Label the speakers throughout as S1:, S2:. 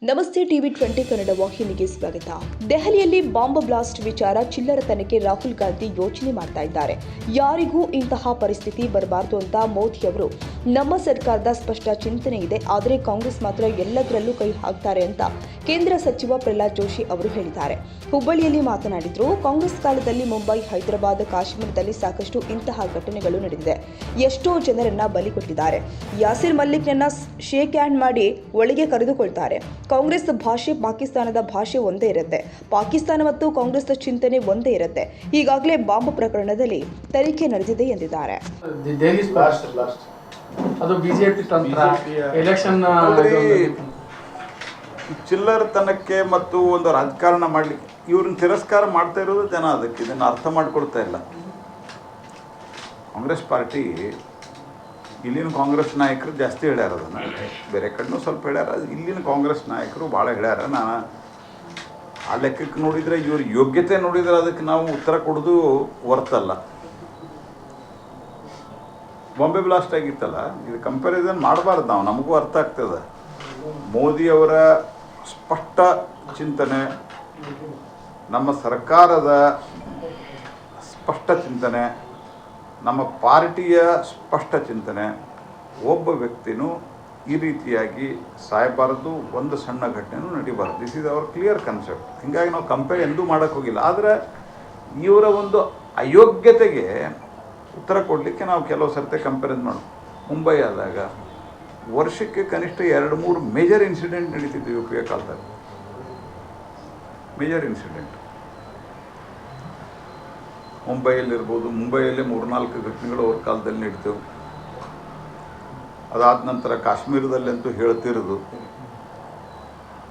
S1: ನಮಸ್ತೆ ಟಿವಿ 20 ಕನ್ನಡ ವಾಹಿನಿಗೆ ಸ್ವಾಗತ. ದೆಹಲಿಯಲ್ಲಿ ಬಾಂಬ್ ಬ್ಲಾಸ್ಟ್ ವಿಚಾರ ಚಿಲ್ಲರತನಕ್ಕೆ ರಾಹುಲ್ ಗಾಂಧಿ ಯೋಚನೆ ಮಾಡ್ತಾ ಇದ್ದಾರೆ. ಯಾರಿಗೂ ಇಂತಹ ಪರಿಸ್ಥಿತಿ ಬರಬಾರದು ಅಂತ ಮೋದಿ ಅವರು ನಮ್ಮ ಸರ್ಕಾರದ ಸ್ಪಷ್ಟ ಚಿಂತನೆ ಇದೆ, ಆದರೆ ಕಾಂಗ್ರೆಸ್ ಮಾತ್ರ ಎಲ್ಲದರಲ್ಲೂ ಕೈ ಹಾಕ್ತಾರೆ ಅಂತ ಕೇಂದ್ರ ಸಚಿವ ಪ್ರಹ್ಲಾದ್ ಜೋಶಿ ಅವರು ಹೇಳಿದ್ದಾರೆ. ಹುಬ್ಬಳ್ಳಿಯಲ್ಲಿ ಮಾತನಾಡಿದ್ರು. ಕಾಂಗ್ರೆಸ್ ಕಾಲದಲ್ಲಿ ಮುಂಬೈ, ಹೈದರಾಬಾದ್, ಕಾಶ್ಮೀರದಲ್ಲಿ ಸಾಕಷ್ಟು ಇಂತಹ ಘಟನೆಗಳು ನಡೆದಿದೆ. ಎಷ್ಟೋ ಜನರನ್ನ ಬಲಿ ಕೊಟ್ಟಿದ್ದಾರೆ. ಯಾಸಿರ್ ಮಲ್ಲಿಕ್ನನ್ನ ಶೇಕ್ ಹ್ಯಾಂಡ್ ಮಾಡಿ ಒಳಗೆ ಕರೆದುಕೊಳ್ತಾರೆ. ಕಾಂಗ್ರೆಸ್ ಭಾಷೆ ಪಾಕಿಸ್ತಾನದ ಭಾಷೆ ಒಂದೇ ಇರುತ್ತೆ. ಪಾಕಿಸ್ತಾನ ಮತ್ತು ಕಾಂಗ್ರೆಸ್ ಚಿಂತನೆ ಒಂದೇ ಇರುತ್ತೆ. ಈಗಾಗಲೇ ಬಾಂಬ್ ಪ್ರಕರಣದಲ್ಲಿ ತನಿಖೆ ನಡೆದಿದೆ ಎಂದಿದ್ದಾರೆ.
S2: ಅದು ಬಿಜೆಪಿ ತಂತ್ರ ಎಲೆಕ್ಷನ್
S3: ಚಿಲ್ಲರತನಕ್ಕೆ ಮತ್ತು ಒಂದು ರಾಜಕಾರಣ ಮಾಡಲಿಕ್ಕೆ ಇವ್ರನ್ನ ತಿರಸ್ಕಾರ ಮಾಡ್ತಾ ಇರೋದು ಜನ ಅದಕ್ಕೆ ಇದನ್ನು ಅರ್ಥ ಮಾಡ್ಕೊಳ್ತಾ ಇಲ್ಲ. ಕಾಂಗ್ರೆಸ್ ಪಾರ್ಟಿ ಇಲ್ಲಿನ ಕಾಂಗ್ರೆಸ್ ನಾಯಕರು ಜಾಸ್ತಿ ಹೇಳ್ಯಾರ, ಅದನ್ನು ಬೇರೆ ಕಡೆನೂ ಸ್ವಲ್ಪ ಹೇಳ್ಯಾರ. ಇಲ್ಲಿನ ಕಾಂಗ್ರೆಸ್ ನಾಯಕರು ಭಾಳ ಹೇಳ್ಯಾರ. ನಾನು ಆ ಲೆಕ್ಕಕ್ಕೆ ನೋಡಿದರೆ ಇವ್ರ ಯೋಗ್ಯತೆ ನೋಡಿದರೆ ಅದಕ್ಕೆ ನಾವು ಉತ್ತರ ಕೊಡೋದು ವರ್ತಲ್ಲ. ಬಾಂಬೆ ಬ್ಲಾಸ್ಟ್ ಆಗಿತ್ತಲ್ಲ, ಇದು ಕಂಪ್ಯಾರಿಸನ್ ಮಾಡಬಾರ್ದು ನಾವು, ನಮಗೂ ಅರ್ಥ ಆಗ್ತದೆ. ಮೋದಿಯವರ ಸ್ಪಷ್ಟ ಚಿಂತನೆ, ನಮ್ಮ ಸರ್ಕಾರದ ಸ್ಪಷ್ಟ ಚಿಂತನೆ, ನಮ್ಮ ಪಾರ್ಟಿಯ ಸ್ಪಷ್ಟ ಚಿಂತನೆ. ಒಬ್ಬ ವ್ಯಕ್ತಿನೂ ಈ ರೀತಿಯಾಗಿ ಸಾಯಬಾರದು, ಒಂದು ಸಣ್ಣ ಘಟನೆನೂ ನಡಿಬಾರ್ದು. This is our clear concept. ಹೀಗಾಗಿ ನಾವು ಕಂಪೇರ್ ಎಂದೂ ಮಾಡೋಕ್ಕೆ ಹೋಗಿಲ್ಲ. ಆದರೆ ಇವರ ಒಂದು ಅಯೋಗ್ಯತೆಗೆ ಉತ್ತರ ಕೊಡಲಿಕ್ಕೆ ನಾವು ಕೆಲವು ಸರ್ತಿ ಕಂಪೇರಿಸನ್ ಮಾಡೋದು. ಮುಂಬೈ ಆದಾಗ ವರ್ಷಕ್ಕೆ ಕನಿಷ್ಠ 2-3 ಮೇಜರ್ ಇನ್ಸಿಡೆಂಟ್ ನಡೀತಿದ್ವು ಯು ಪಿ ಎ ಕಾಲದಲ್ಲಿ. ಮೇಜರ್ ಇನ್ಸಿಡೆಂಟ್ ಮುಂಬೈಯಲ್ಲಿರ್ಬೋದು. ಮುಂಬೈಯಲ್ಲೇ 3-4 ಘಟನೆಗಳು ಅವ್ರ ಕಾಲದಲ್ಲಿ ನಡೀತವೆ. ಅದಾದ ನಂತರ ಕಾಶ್ಮೀರದಲ್ಲಂತೂ ಹೇಳ್ತಿರೋದು.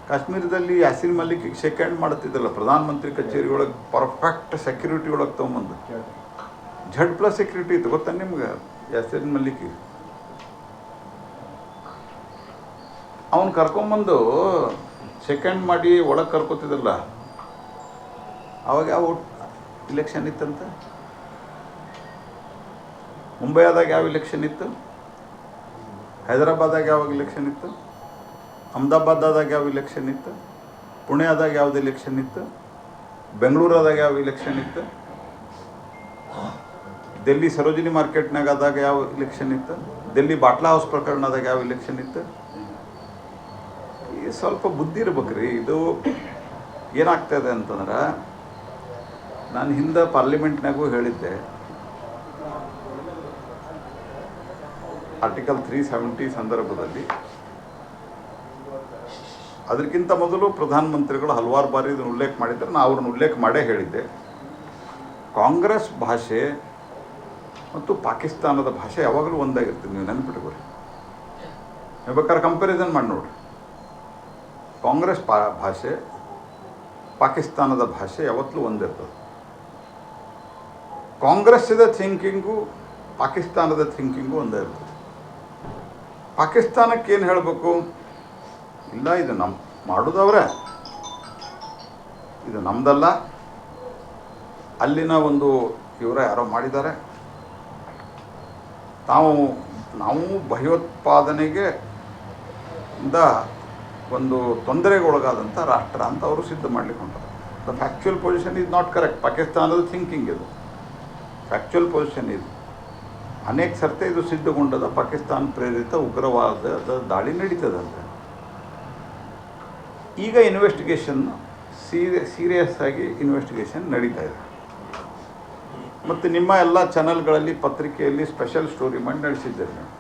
S3: ಕಾಶ್ಮೀರದಲ್ಲಿ ಯಾಸಿರ್ ಮಲ್ಲಿಕ್ಗೆ ಶೇಕ್ ಹ್ಯಾಂಡ್ ಮಾಡ್ತಿದ್ದಲ್ಲ, ಪ್ರಧಾನಮಂತ್ರಿ ಕಚೇರಿ ಒಳಗೆ ಪರ್ಫೆಕ್ಟ್ ಸೆಕ್ಯೂರಿಟಿ ಒಳಗೆ ತೊಗೊಂಬಂದು Z+ ಸೆಕ್ಯೂರಿಟಿ ಇತ್ತು, ಗೊತ್ತಾ ನಿಮ್ಗೆ? ಯಾಸಿರ್ ಮಲ್ಲಿಕ್ಗೆ ಅವನು ಕರ್ಕೊಂಬಂದು ಶೇಕ್ ಹ್ಯಾಂಡ್ ಮಾಡಿ ಒಳಗೆ ಕರ್ಕೋತಿದ್ದಲ್ಲ. ಅವಾಗ ಯಾವ ಇಲೆಕ್ಷನ್ ಇತ್ತಂತ? ಮುಂಬೈದಾಗ ಯಾವ ಇಲೆಕ್ಷನ್ ಇತ್ತು? ಹೈದರಾಬಾದಾಗ ಯಾವ ಇಲೆಕ್ಷನ್ ಇತ್ತು? ಅಹಮದಾಬಾದಾಗ ಯಾವ ಇಲೆಕ್ಷನ್ ಇತ್ತು? ಪುಣೆದಾಗ ಯಾವ್ದು ಇಲೆಕ್ಷನ್ ಇತ್ತು? ಬೆಂಗಳೂರಾದಾಗ ಯಾವ ಇಲೆಕ್ಷನ್ ಇತ್ತು? ಡೆಲ್ಲಿ ಸರೋಜಿನಿ ಮಾರ್ಕೆಟ್ನಾಗ ಆದಾಗ ಯಾವ ಇಲೆಕ್ಷನ್ ಇತ್ತು? ಡೆಲ್ಲಿ ಬಾಟ್ಲಾ ಹೌಸ್ ಪ್ರಕರಣದಾಗ ಯಾವ ಇಲೆಕ್ಷನ್ ಇತ್ತು? ಈ ಸ್ವಲ್ಪ ಬುದ್ಧಿ ಇರ್ಬೇಕ್ರಿ. ಇದು ಏನಾಗ್ತಾಯಿದೆ ಅಂತಂದ್ರೆ, ನಾನು ಹಿಂದೆ ಪಾರ್ಲಿಮೆಂಟ್ನಾಗೂ ಹೇಳಿದ್ದೆ, ಆರ್ಟಿಕಲ್ 370 ಸಂದರ್ಭದಲ್ಲಿ. ಅದಕ್ಕಿಂತ ಮೊದಲು ಪ್ರಧಾನಮಂತ್ರಿಗಳು ಹಲವಾರು ಬಾರಿ ಇದನ್ನು ಉಲ್ಲೇಖ ಮಾಡಿದ್ದಾರೆ. ನಾನು ಅವ್ರನ್ನ ಉಲ್ಲೇಖ ಮಾಡೇ ಹೇಳಿದ್ದೆ. ಕಾಂಗ್ರೆಸ್ ಭಾಷೆ ಮತ್ತು ಪಾಕಿಸ್ತಾನದ ಭಾಷೆ ಯಾವಾಗಲೂ ಒಂದಾಗಿರ್ತೀವಿ, ನೀವು ನೆನಪಿಟ್ಕೊಳ್ಳಿ. ನೀವು ಬೇಕಾದ್ರೆ ಕಂಪ್ಯಾರಿಸನ್ ಮಾಡಿ ನೋಡಿರಿ. ಕಾಂಗ್ರೆಸ್ ಭಾಷೆ ಪಾಕಿಸ್ತಾನದ ಭಾಷೆ ಯಾವತ್ತೂ ಒಂದಿರ್ತದೆ. ಕಾಂಗ್ರೆಸ್ಸಿದ ಥಿಂಕಿಂಗು ಪಾಕಿಸ್ತಾನದ ಥಿಂಕಿಂಗು ಒಂದೇ ಇರ್ತದೆ. ಪಾಕಿಸ್ತಾನಕ್ಕೆ ಏನು ಹೇಳಬೇಕು? ಇಲ್ಲ, ಇದು ನಮ್ಮ ಮಾಡೋದವ್ರೆ, ಇದು ನಮ್ಮದಲ್ಲ, ಅಲ್ಲಿನ ಒಂದು ಇವರ ಯಾರೋ ಮಾಡಿದ್ದಾರೆ, ನಾವು ಭಯೋತ್ಪಾದನೆಗೆ ಇಂದ ಒಂದು ತೊಂದರೆಗೆ ಒಳಗಾದಂಥ ರಾಷ್ಟ್ರ ಅಂತ ಅವರು ಸಿದ್ಧ ಮಾಡಲಿಕ್ಕೆ ಹೊಂಟಾರೆ. The factual position is not correct. ಪಾಕಿಸ್ತಾನದ ಥಿಂಕಿಂಗ್ ಇದು, ಫ್ಯಾಕ್ಚುಯಲ್ ಪೊಸಿಷನ್ ಇದು. ಅನೇಕ ಸರ್ತಿ ಇದು ಸಿದ್ಧಗೊಂಡದ ಪಾಕಿಸ್ತಾನ ಪ್ರೇರಿತ ಉಗ್ರವಾದದ ದಾಳಿ ನಡೀತದಂತೆ. ಈಗ ಇನ್ವೆಸ್ಟಿಗೇಷನ್ ಸೀರಿಯಸ್ ಆಗಿ ಇನ್ವೆಸ್ಟಿಗೇಷನ್ ನಡೀತಾ ಇದೆ. ಮತ್ತು ನಿಮ್ಮ ಎಲ್ಲ ಚಾನಲ್ಗಳಲ್ಲಿ, ಪತ್ರಿಕೆಯಲ್ಲಿ ಸ್ಪೆಷಲ್ ಸ್ಟೋರಿ ಮಾಡಿ ನಡೆಸಿದ್ದೀರಿ ನೀವು.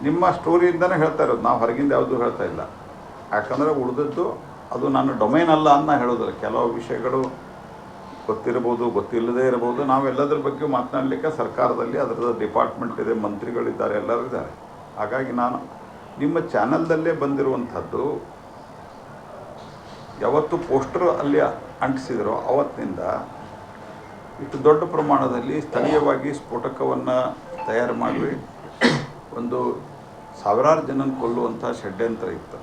S3: ನಿಮ್ಮ ಸ್ಟೋರಿಯಿಂದನೇ ಹೇಳ್ತಾ ಇರೋದು, ನಾವು ಹೊರಗಿಂದ ಯಾವುದೂ ಹೇಳ್ತಾ ಇಲ್ಲ. ಯಾಕಂದರೆ ಉಳಿದದ್ದು ಅದು ನನ್ನ ಡೊಮೈನ್ ಅಲ್ಲ ಅಂತ ನಾನು ಹೇಳೋದಿಲ್ಲ. ಕೆಲವು ವಿಷಯಗಳು ಗೊತ್ತಿರ್ಬೋದು, ಗೊತ್ತಿಲ್ಲದೇ ಇರ್ಬೋದು. ನಾವೆಲ್ಲದ್ರ ಬಗ್ಗೆ ಮಾತನಾಡಲಿಕ್ಕೆ ಸರ್ಕಾರದಲ್ಲಿ ಅದರದ ಡಿಪಾರ್ಟ್ಮೆಂಟ್ ಇದೆ, ಮಂತ್ರಿಗಳಿದ್ದಾರೆ, ಎಲ್ಲರೂ ಇದ್ದಾರೆ. ಹಾಗಾಗಿ ನಾನು ನಿಮ್ಮ ಚಾನಲ್ದಲ್ಲೇ ಬಂದಿರುವಂಥದ್ದು, ಯಾವತ್ತು ಪೋಸ್ಟರ್ ಅಲ್ಲಿ ಅಂಟಿಸಿದರೋ ಅವತ್ತಿನಿಂದ ಇಷ್ಟು ದೊಡ್ಡ ಪ್ರಮಾಣದಲ್ಲಿ ಸ್ಥಳೀಯವಾಗಿ ಸ್ಫೋಟಕವನ್ನು ತಯಾರು ಮಾಡಿ ಒಂದು ಸಾವಿರಾರು ಜನನ ಕೊಲ್ಲುವಂಥ ಷಡ್ಯಂತ್ರ ಇತ್ತು.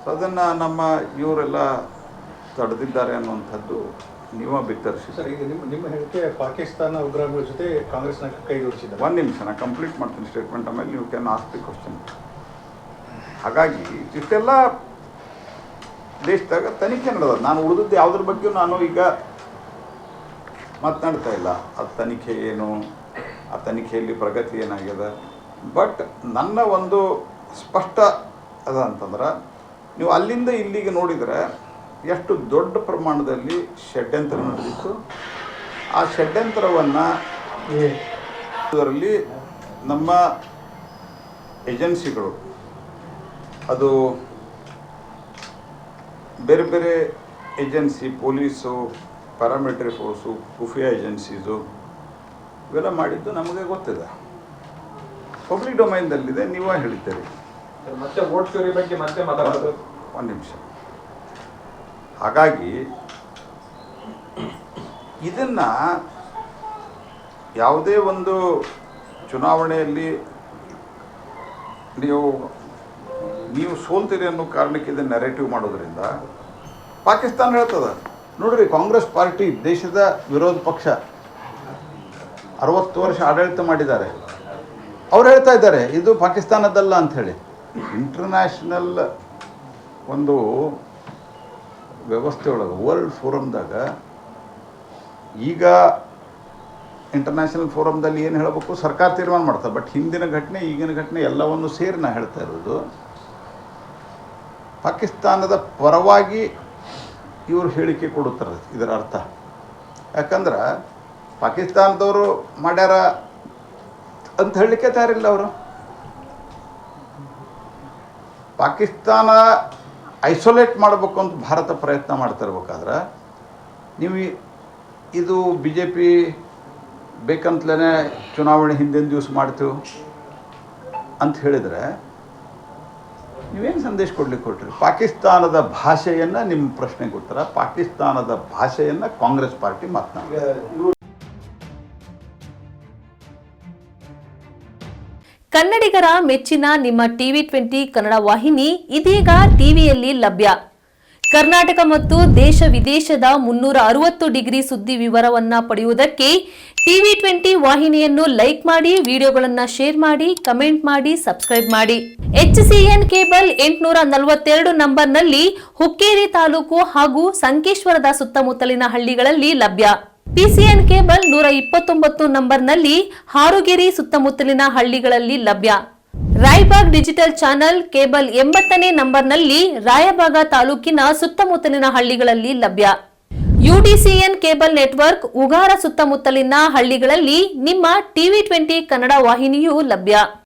S3: ಸೊ ಅದನ್ನು ನಮ್ಮ ಇವರೆಲ್ಲ ತಡೆದಿದ್ದಾರೆ ಅನ್ನುವಂಥದ್ದು ನೀವು ಬಿತ್ತರಿಸಿ.
S4: ಸರ್, ಈಗ ನಿಮ್ಮ ಹೇಳಿಕೆ ಪಾಕಿಸ್ತಾನ ಉಗ್ರಗಳ ಜೊತೆ ಕಾಂಗ್ರೆಸ್ನ ಕೈ ಜೋಡಿಸಿದ್ದಾರೆ.
S3: ಒಂದು ನಿಮಿಷ ನಾನು ಕಂಪ್ಲೀಟ್ ಮಾಡ್ತೀನಿ ಸ್ಟೇಟ್ಮೆಂಟ್, ಆಮೇಲೆ ನೀವು ಕ್ಯಾನ್ ಆಸ್ಕ್ ದಿ ಕ್ವಶನ್. ಹಾಗಾಗಿ ಇಷ್ಟೆಲ್ಲ ದೇಶದಾಗ ತನಿಖೆ ನಡೆದ. ನಾನು ಉಳಿದದ್ದು ಯಾವುದ್ರ ಬಗ್ಗೆ ನಾನು ಈಗ ಮಾತನಾಡ್ತಾ ಇಲ್ಲ. ಅದು ತನಿಖೆ ಏನು, ಆ ತನಿಖೆಯಲ್ಲಿ ಪ್ರಗತಿ ಏನಾಗಿದೆ. ಬಟ್ ನನ್ನ ಒಂದು ಸ್ಪಷ್ಟ ಅದ ಅಂತಂದ್ರೆ, ನೀವು ಅಲ್ಲಿಂದ ಇಲ್ಲಿಗೆ ನೋಡಿದರೆ ಎಷ್ಟು ದೊಡ್ಡ ಪ್ರಮಾಣದಲ್ಲಿ ಷಡ್ಯಂತ್ರ ನಡೆದಿತ್ತು. ಆ ಷಡ್ಯಂತ್ರವನ್ನು ಇದರಲ್ಲಿ ನಮ್ಮ ಏಜೆನ್ಸಿಗಳು, ಅದು ಬೇರೆ ಬೇರೆ ಏಜೆನ್ಸಿ, ಪೊಲೀಸು, ಪ್ಯಾರಾಮಿಲಿಟರಿ ಫೋರ್ಸು, ಖುಫಿಯಾ ಏಜೆನ್ಸೀಸು ಇವೆಲ್ಲ ಮಾಡಿದ್ದು ನಮಗೆ ಗೊತ್ತಿದೆ. ಪಬ್ಲಿಕ್ ಡೊಮೈನ್ದಲ್ಲಿದೆ, ನೀವೇ ಹೇಳ್ತೀರಿ.
S5: ಮತ್ತೆ ವೋಟ್ ಚೋರಿ ಬಗ್ಗೆ ಮತ್ತೆ ಮಾತಾಡೋದು.
S3: ಒಂದು ನಿಮಿಷ. ಹಾಗಾಗಿ ಇದನ್ನು ಯಾವುದೇ ಒಂದು ಚುನಾವಣೆಯಲ್ಲಿ ನೀವು ಸೋಲ್ತೀರಿ ಅನ್ನೋ ಕಾರಣಕ್ಕೆ ಇದನ್ನು ನೆರೇಟಿವ್ ಮಾಡೋದ್ರಿಂದ ಪಾಕಿಸ್ತಾನ ಹೇಳ್ತದೆ, ನೋಡ್ರಿ ಕಾಂಗ್ರೆಸ್ ಪಾರ್ಟಿ ದೇಶದ ವಿರೋಧ ಪಕ್ಷ 60 ವರ್ಷ ಆಡಳಿತ ಮಾಡಿದ್ದಾರೆ, ಅವ್ರು ಹೇಳ್ತಾ ಇದ್ದಾರೆ ಇದು ಪಾಕಿಸ್ತಾನದಲ್ಲ ಅಂಥೇಳಿ. ಇಂಟರ್ನ್ಯಾಷನಲ್ ಒಂದು ವ್ಯವಸ್ಥೆ ಒಳಗೆ, ವರ್ಲ್ಡ್ ಫೋರಮ್ದಾಗ, ಈಗ ಇಂಟರ್ನ್ಯಾಷನಲ್ ಫೋರಮ್ದಲ್ಲಿ ಏನು ಹೇಳಬೇಕು ಸರ್ಕಾರ ತೀರ್ಮಾನ ಮಾಡ್ತಾರೆ. ಬಟ್ ಹಿಂದಿನ ಘಟನೆ ಈಗಿನ ಘಟನೆ ಎಲ್ಲವನ್ನು ಸೇರಿ ನಾ ಹೇಳ್ತಾ ಇರೋದು, ಪಾಕಿಸ್ತಾನದ ಪರವಾಗಿ ಇವರು ಹೇಳಿಕೆ ಕೊಡುತ್ತಾರೆ. ಇದರ ಅರ್ಥ ಯಾಕಂದ್ರೆ ಪಾಕಿಸ್ತಾನದವರು ಮಾಡ್ಯಾರ ಅಂತ ಹೇಳಲಿಕ್ಕೆ ತಯಾರಿಲ್ಲ. ಅವರು ಪಾಕಿಸ್ತಾನ ಐಸೋಲೇಟ್ ಮಾಡಬೇಕು ಅಂತ ಭಾರತ ಪ್ರಯತ್ನ ಮಾಡ್ತಾ ಇರ್ಬೇಕಾದ್ರೆ ನೀವು ಇದು BJP ಬೇಕಂತಲೇ ಚುನಾವಣೆ ಹಿಂದಿನ ದಿವಸ ಮಾಡ್ತೀವಿ ಅಂತ ಹೇಳಿದರೆ ನೀವೇನು ಸಂದೇಶ ಕೊಟ್ರಿ? ಪಾಕಿಸ್ತಾನದ ಭಾಷೆಯನ್ನು ನಿಮ್ಮ ಪ್ರಶ್ನೆಗೆ ಉತ್ತರ, ಪಾಕಿಸ್ತಾನದ ಭಾಷೆಯನ್ನು ಕಾಂಗ್ರೆಸ್ ಪಾರ್ಟಿ ಮಾತನಾಡಿದೆ.
S6: ಕನ್ನಡಿಗರ ಮೆಚ್ಚಿನ ನಿಮ್ಮ TV20 ಕನ್ನಡ ವಾಹಿನಿ ಇದೀಗ ಟಿವಿಯಲ್ಲಿ ಲಭ್ಯ. ಕರ್ನಾಟಕ ಮತ್ತು ದೇಶ ವಿದೇಶದ 360 ಡಿಗ್ರಿ ಸುದ್ದಿ ವಿವರವನ್ನ ಪಡೆಯುವುದಕ್ಕೆ TV20 ವಾಹಿನಿಯನ್ನು ಲೈಕ್ ಮಾಡಿ, ವಿಡಿಯೋಗಳನ್ನು ಶೇರ್ ಮಾಡಿ, ಕಮೆಂಟ್ ಮಾಡಿ, ಸಬ್ಸ್ಕ್ರೈಬ್ ಮಾಡಿ. HCN ಕೇಬಲ್ 842 ನಂಬರ್ನಲ್ಲಿ ಹುಕ್ಕೇರಿ ತಾಲೂಕು ಹಾಗೂ ಸಂಕೇಶ್ವರದ ಸುತ್ತಮುತ್ತಲಿನ ಹಳ್ಳಿಗಳಲ್ಲಿ ಲಭ್ಯ. PCN ಕೇಬಲ್ 129 ನಂಬರ್ನಲ್ಲಿ ಹಾರುಗೆರೆ ಸುತ್ತಮುತ್ತಲಿನ ಹಳ್ಳಿಗಳಲ್ಲಿ ಲಭ್ಯ. ರಾಯಬಾಗ್ ಡಿಜಿಟಲ್ ಚಾನೆಲ್ ಕೇಬಲ್ 80ನೇ ನಂಬರ್ನಲ್ಲಿ ರಾಯಬಾಗ ತಾಲೂಕಿನ ಸುತ್ತಮುತ್ತಲಿನ ಹಳ್ಳಿಗಳಲ್ಲಿ ಲಭ್ಯ. UDCN ಕೇಬಲ್ ನೆಟ್ವರ್ಕ್ ಉಗಾರ ಸುತ್ತಮುತ್ತಲಿನ ಹಳ್ಳಿಗಳಲ್ಲಿ ನಿಮ್ಮ TV20 ಕನ್ನಡ ವಾಹಿನಿಯೂ ಲಭ್ಯ.